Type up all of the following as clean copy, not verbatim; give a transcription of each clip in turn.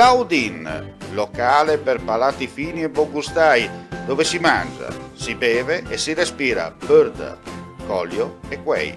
Claudine, locale per palati fini e buongustai, dove si mangia, si beve e si respira bird, Collio e Quay.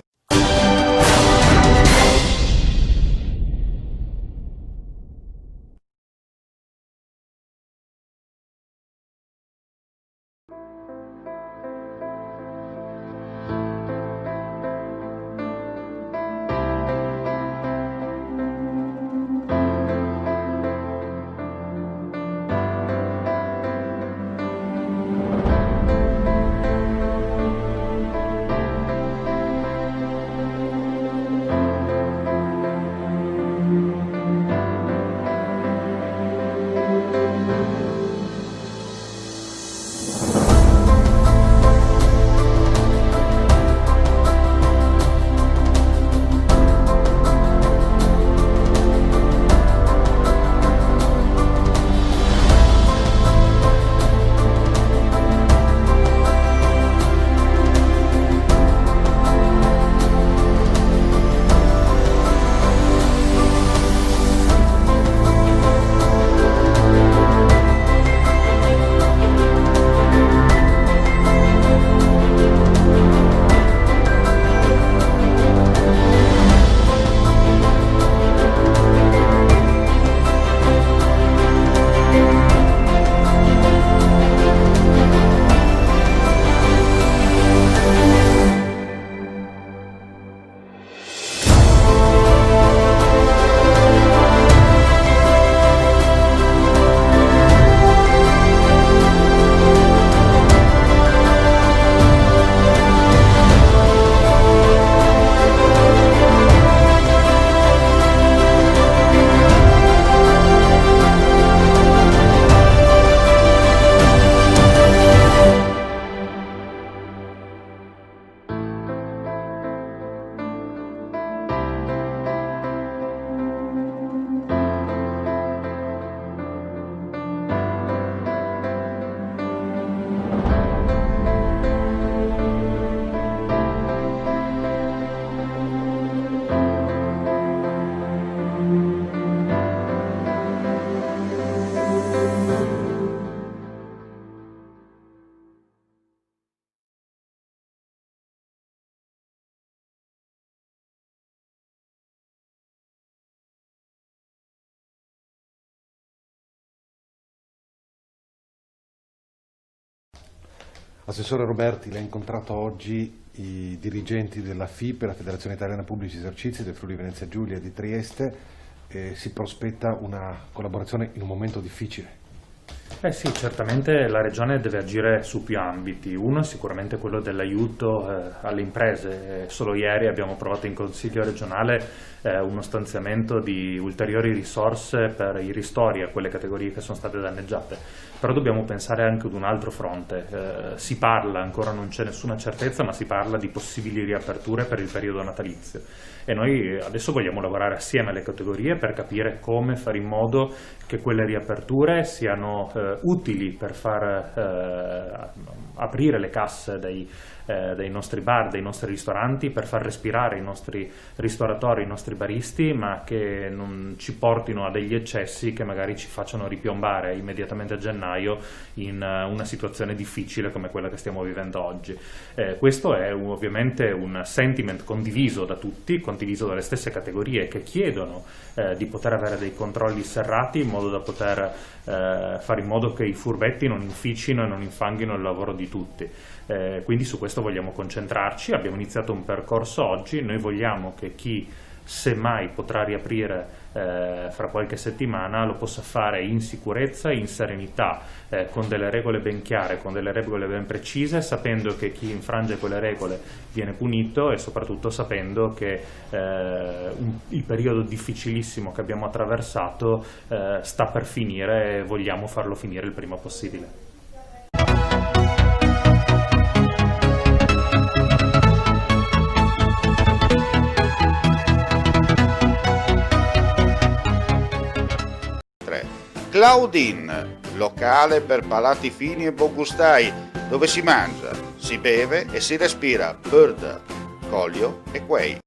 Assessore Roberti, l'ha incontrato oggi i dirigenti della FIP, la Federazione Italiana Pubblici Esercizi del Friuli Venezia Giulia e di Trieste, e si prospetta una collaborazione in un momento difficile. Sì, certamente la Regione deve agire su più ambiti. Uno è sicuramente quello dell'aiuto alle imprese. Solo ieri abbiamo approvato in Consiglio regionale uno stanziamento di ulteriori risorse per i ristori a quelle categorie che sono state danneggiate. Però dobbiamo pensare anche ad un altro fronte. Si parla, ancora non c'è nessuna certezza, ma si parla di possibili riaperture per il periodo natalizio. E noi adesso vogliamo lavorare assieme alle categorie per capire come fare in modo che quelle riaperture siano utili per far aprire le casse dei nostri bar, dei nostri ristoranti, per far respirare i nostri ristoratori, i nostri baristi, ma che non ci portino a degli eccessi che magari ci facciano ripiombare immediatamente a gennaio in una situazione difficile come quella che stiamo vivendo oggi. Questo è ovviamente un sentiment condiviso da tutti, condiviso dalle stesse categorie che chiedono di poter avere dei controlli serrati in modo da poter fare in modo che i furbetti non inficino e non infanghino il lavoro di tutti. Quindi su questo vogliamo concentrarci. Abbiamo iniziato un percorso oggi, noi vogliamo che chi semmai potrà riaprire fra qualche settimana lo possa fare in sicurezza, in serenità, con delle regole ben chiare, con delle regole ben precise, sapendo che chi infrange quelle regole viene punito e soprattutto sapendo che il periodo difficilissimo che abbiamo attraversato sta per finire e vogliamo farlo finire il prima possibile. Claudine, locale per palati fini e buongustai, dove si mangia, si beve e si respira bird, Collio e Quay.